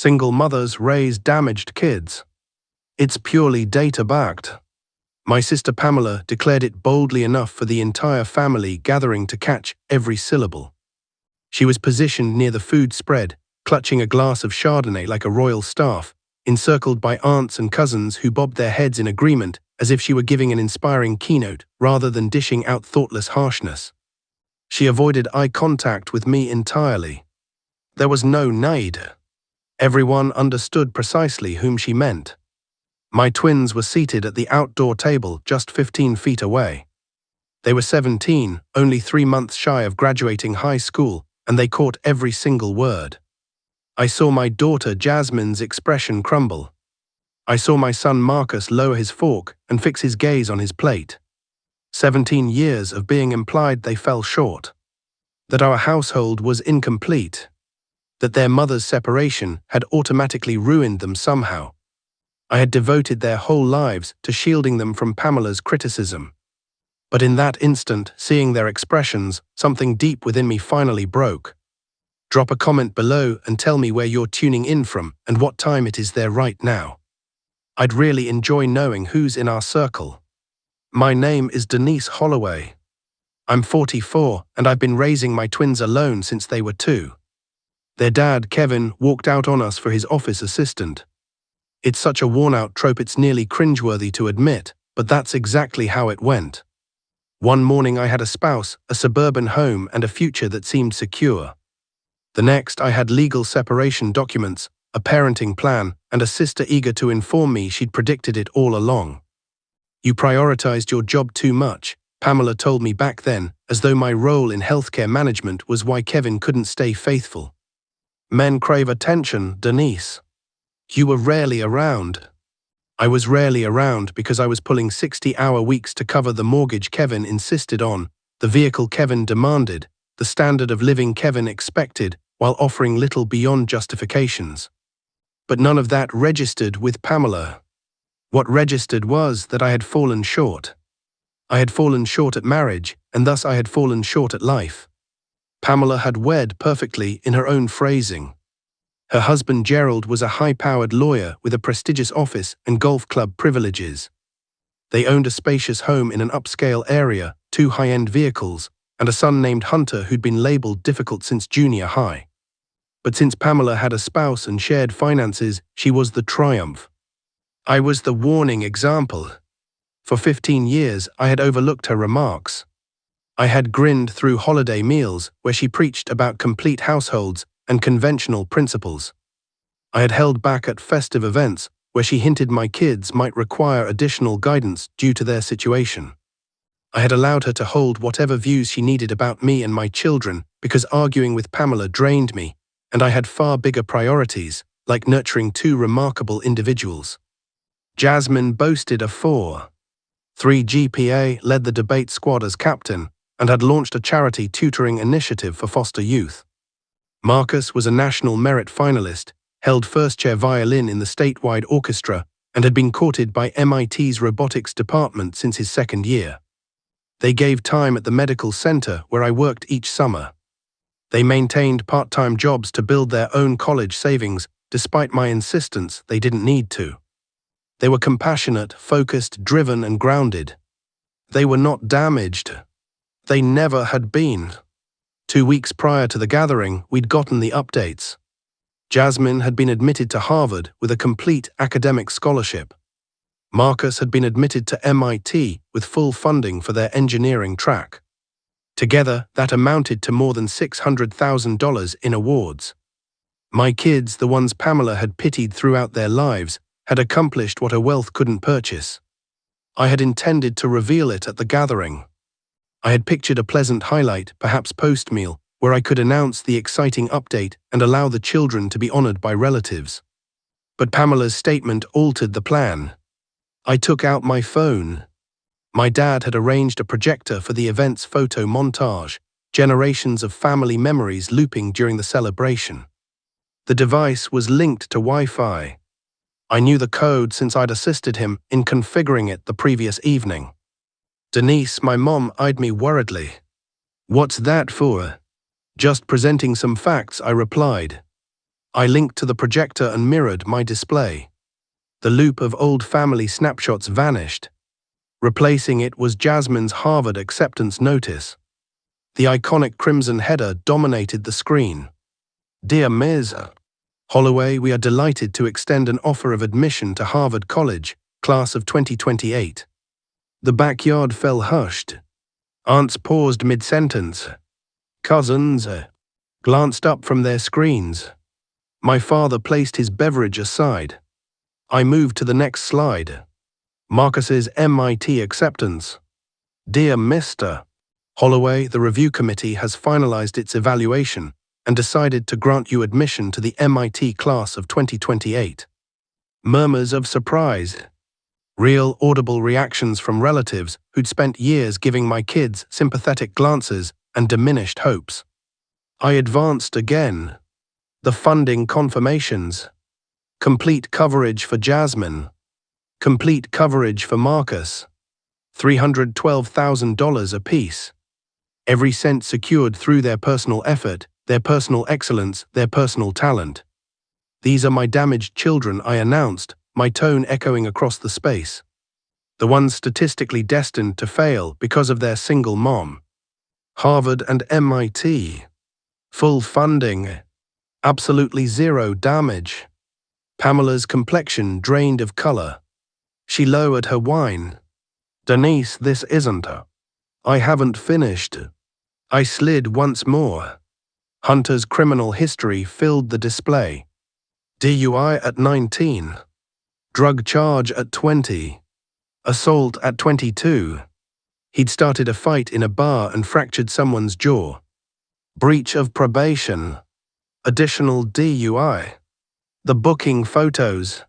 Single mothers raise damaged kids. It's purely data-backed. My sister Pamela declared it boldly enough for the entire family gathering to catch every syllable. She was positioned near the food spread, clutching a glass of Chardonnay like a royal staff, encircled by aunts and cousins who bobbed their heads in agreement as if she were giving an inspiring keynote rather than dishing out thoughtless harshness. She avoided eye contact with me entirely. There was no nade. Everyone understood precisely whom she meant. My twins were seated at the outdoor table just 15 feet away. They were 17, only 3 months shy of graduating high school, and they caught every single word. I saw my daughter Jasmine's expression crumble. I saw my son Marcus lower his fork and fix his gaze on his plate. 17 years of being implied they fell short. That our household was incomplete. That their mother's separation had automatically ruined them somehow. I had devoted their whole lives to shielding them from Pamela's criticism. But in that instant, seeing their expressions, something deep within me finally broke. Drop a comment below and tell me where you're tuning in from and what time it is there right now. I'd really enjoy knowing who's in our circle. My name is Denise Holloway. I'm 44 and I've been raising my twins alone since they were 2. Their dad, Kevin, walked out on us for his office assistant. It's such a worn-out trope it's nearly cringeworthy to admit, but that's exactly how it went. One morning I had a spouse, a suburban home, and a future that seemed secure. The next I had legal separation documents, a parenting plan, and a sister eager to inform me she'd predicted it all along. You prioritized your job too much, Pamela told me back then, as though my role in healthcare management was why Kevin couldn't stay faithful. Men crave attention, Denise. You were rarely around. I was rarely around because I was pulling 60-hour weeks to cover the mortgage Kevin insisted on, the vehicle Kevin demanded, the standard of living Kevin expected, while offering little beyond justifications. But none of that registered with Pamela. What registered was that I had fallen short. I had fallen short at marriage, and thus I had fallen short at life. Pamela had wed perfectly in her own phrasing. Her husband Gerald was a high-powered lawyer with a prestigious office and golf club privileges. They owned a spacious home in an upscale area, 2 high-end vehicles, and a son named Hunter who'd been labeled difficult since junior high. But since Pamela had a spouse and shared finances, she was the triumph. I was the warning example. For 15 years, I had overlooked her remarks. I had grinned through holiday meals where she preached about complete households and conventional principles. I had held back at festive events where she hinted my kids might require additional guidance due to their situation. I had allowed her to hold whatever views she needed about me and my children because arguing with Pamela drained me, and I had far bigger priorities, like nurturing 2 remarkable individuals. Jasmine boasted a 4.3 GPA, led the debate squad as captain, and had launched a charity tutoring initiative for foster youth. Marcus was a national merit finalist, held first-chair violin in the statewide orchestra, and had been courted by MIT's robotics department since his 2nd year. They gave time at the medical center where I worked each summer. They maintained part-time jobs to build their own college savings, despite my insistence they didn't need to. They were compassionate, focused, driven, and grounded. They were not damaged. They never had been. 2 weeks prior to the gathering, we'd gotten the updates. Jasmine had been admitted to Harvard with a complete academic scholarship. Marcus had been admitted to MIT with full funding for their engineering track. Together, that amounted to more than $600,000 in awards. My kids, the ones Pamela had pitied throughout their lives, had accomplished what her wealth couldn't purchase. I had intended to reveal it at the gathering. I had pictured a pleasant highlight, perhaps post-meal, where I could announce the exciting update and allow the children to be honored by relatives. But Pamela's statement altered the plan. I took out my phone. My dad had arranged a projector for the event's photo montage, generations of family memories looping during the celebration. The device was linked to Wi-Fi. I knew the code since I'd assisted him in configuring it the previous evening. Denise, my mom, eyed me worriedly. "What's that for?" "Just presenting some facts," I replied. I linked to the projector and mirrored my display. The loop of old family snapshots vanished. Replacing it was Jasmine's Harvard acceptance notice. The iconic crimson header dominated the screen. Dear Ms. Holloway, we are delighted to extend an offer of admission to Harvard College, class of 2028. The backyard fell hushed. Aunts paused mid-sentence. Cousins glanced up from their screens. My father placed his beverage aside. I moved to the next slide. Marcus's MIT acceptance. Dear Mr. Holloway, the review committee has finalized its evaluation and decided to grant you admission to the MIT class of 2028. Murmurs of surprise. Real, audible reactions from relatives who'd spent years giving my kids sympathetic glances and diminished hopes. I advanced again. The funding confirmations. Complete coverage for Jasmine. Complete coverage for Marcus. $312,000 apiece. Every cent secured through their personal effort, their personal excellence, their personal talent. These are my damaged children, I announced, my tone echoing across the space. The ones statistically destined to fail because of their single mom. Harvard and MIT. Full funding. Absolutely zero damage. Pamela's complexion drained of color. She lowered her whine. Denise, this isn't a. I haven't finished. I slid once more. Hunter's criminal history filled the display. DUI at 19. Drug charge at 20. Assault at 22. He'd started a fight in a bar and fractured someone's jaw. Breach of probation. Additional DUI. The booking photos.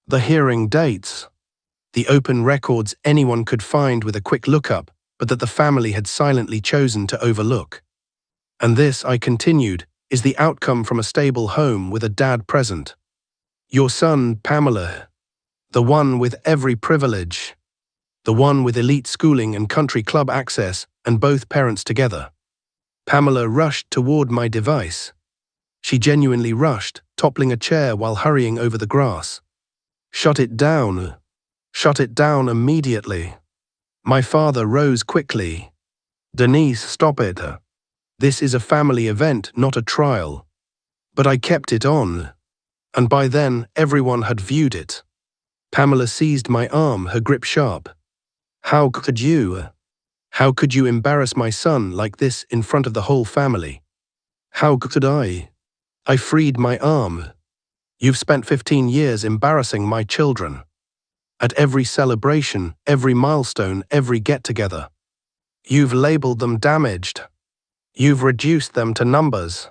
The hearing dates. The open records anyone could find with a quick lookup, but that the family had silently chosen to overlook. And this, I continued, is the outcome from a stable home with a dad present. Your son, Pamela. The one with every privilege. The one with elite schooling and country club access, and both parents together. Pamela rushed toward my device. She genuinely rushed, toppling a chair while hurrying over the grass. Shut it down. Shut it down immediately. My father rose quickly. Denise, stop it. This is a family event, not a trial. But I kept it on. And by then, everyone had viewed it. Pamela seized my arm, her grip sharp. How could you? How could you embarrass my son like this in front of the whole family? How could I? I freed my arm. You've spent 15 years embarrassing my children. At every celebration, every milestone, every get-together. You've labeled them damaged. You've reduced them to numbers.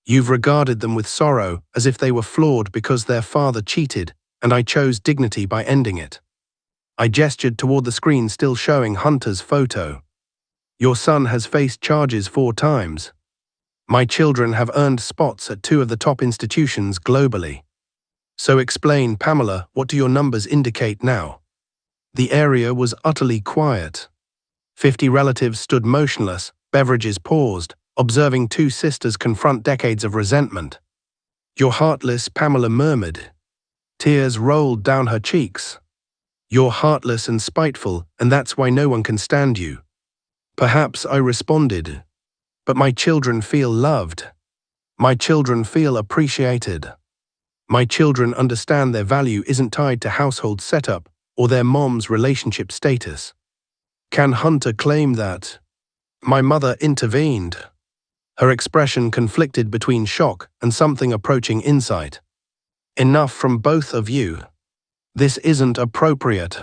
You've regarded them with sorrow as if they were flawed because their father cheated, and I chose dignity by ending it. I gestured toward the screen still showing Hunter's photo. Your son has faced charges 4 times. My children have earned spots at 2 of the top institutions globally. So explain, Pamela, what do your numbers indicate now? The area was utterly quiet. 50 relatives stood motionless, beverages paused, observing 2 sisters confront decades of resentment. You're heartless, Pamela murmured. Tears rolled down her cheeks. You're heartless and spiteful, and that's why no one can stand you. Perhaps, I responded. But my children feel loved. My children feel appreciated. My children understand their value isn't tied to household setup or their mom's relationship status. Can Hunter claim that? My mother intervened. Her expression conflicted between shock and something approaching insight. Enough from both of you. This isn't appropriate.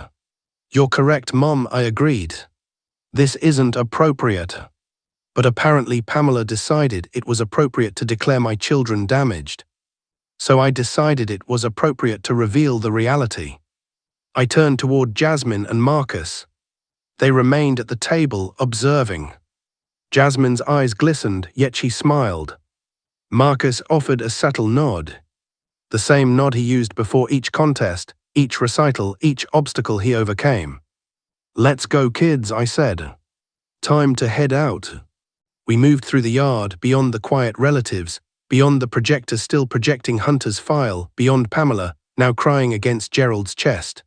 You're correct, Mom, I agreed. This isn't appropriate. But apparently Pamela decided it was appropriate to declare my children damaged. So I decided it was appropriate to reveal the reality. I turned toward Jasmine and Marcus. They remained at the table, observing. Jasmine's eyes glistened, yet she smiled. Marcus offered a subtle nod. The same nod he used before each contest, each recital, each obstacle he overcame. Let's go, kids, I said. Time to head out. We moved through the yard, beyond the quiet relatives, beyond the projector still projecting Hunter's file, beyond Pamela, now crying against Gerald's chest.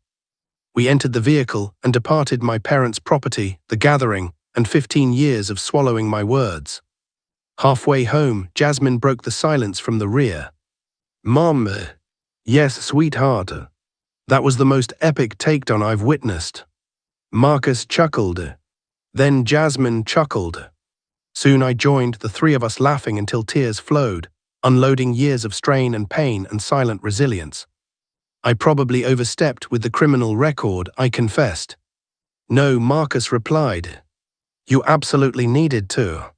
We entered the vehicle and departed my parents' property, the gathering, and 15 years of swallowing my words. Halfway home, Jasmine broke the silence from the rear. "Mom, yes, sweetheart. That was the most epic takedown I've witnessed." Marcus chuckled. Then Jasmine chuckled. Soon I joined, the three of us laughing until tears flowed, unloading years of strain and pain and silent resilience. I probably overstepped with the criminal record, I confessed. "No," Marcus replied. "You absolutely needed to.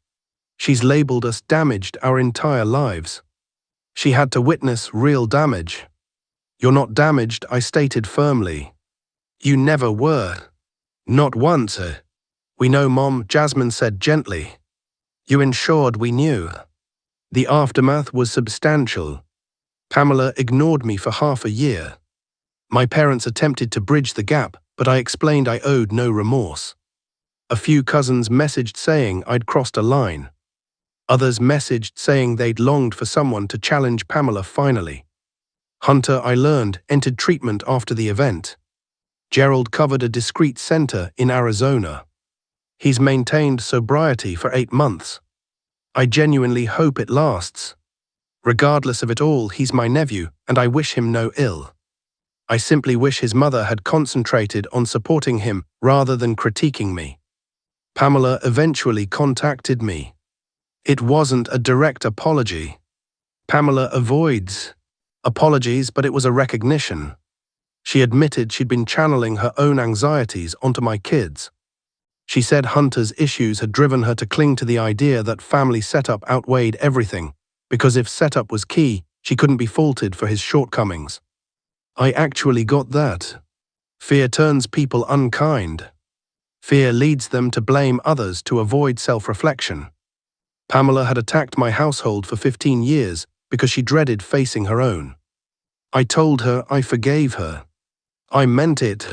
She's labeled us damaged our entire lives. She had to witness real damage." "You're not damaged," I stated firmly. "You never were. Not once." "We know, Mom," Jasmine said gently. "You ensured we knew." The aftermath was substantial. Pamela ignored me for half a year. My parents attempted to bridge the gap, but I explained I owed no remorse. A few cousins messaged saying I'd crossed a line. Others messaged saying they'd longed for someone to challenge Pamela finally. Hunter, I learned, entered treatment after the event. Gerald covered a discreet center in Arizona. He's maintained sobriety for 8 months. I genuinely hope it lasts. Regardless of it all, he's my nephew, and I wish him no ill. I simply wish his mother had concentrated on supporting him rather than critiquing me. Pamela eventually contacted me. It wasn't a direct apology. Pamela avoids apologies, but it was a recognition. She admitted she'd been channeling her own anxieties onto my kids. She said Hunter's issues had driven her to cling to the idea that family setup outweighed everything, because if setup was key, she couldn't be faulted for his shortcomings. I actually got that. Fear turns people unkind. Fear leads them to blame others to avoid self-reflection. Pamela had attacked my household for 15 years because she dreaded facing her own. I told her I forgave her. I meant it.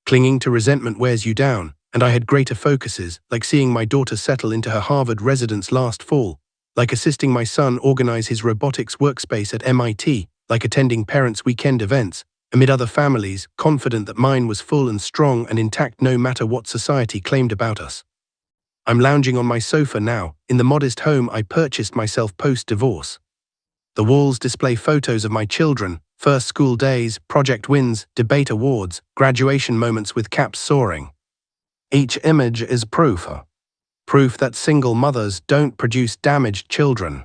Clinging to resentment wears you down, and I had greater focuses, like seeing my daughter settle into her Harvard residence last fall, like assisting my son organize his robotics workspace at MIT, like attending parents' weekend events, amid other families, confident that mine was full and strong and intact no matter what society claimed about us. I'm lounging on my sofa now, in the modest home I purchased myself post-divorce. The walls display photos of my children, first school days, project wins, debate awards, graduation moments with caps soaring. Each image is proof. Proof that single mothers don't produce damaged children.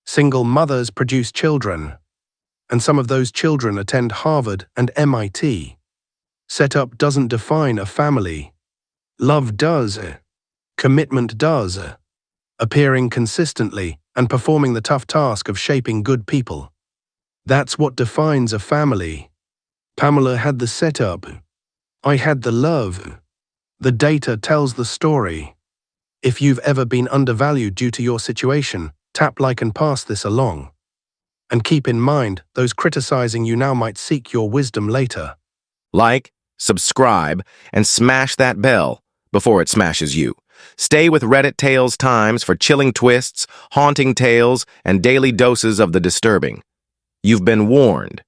Single mothers produce children. And some of those children attend Harvard and MIT. Setup doesn't define a family. Love does. Commitment does. Appearing consistently and performing the tough task of shaping good people. That's what defines a family. Pamela had the setup. I had the love. The data tells the story. If you've ever been undervalued due to your situation, tap like and pass this along. And keep in mind, those criticizing you now might seek your wisdom later. Like, subscribe, and smash that bell before it smashes you. Stay with Reddit Tales Times for chilling twists, haunting tales, and daily doses of the disturbing. You've been warned.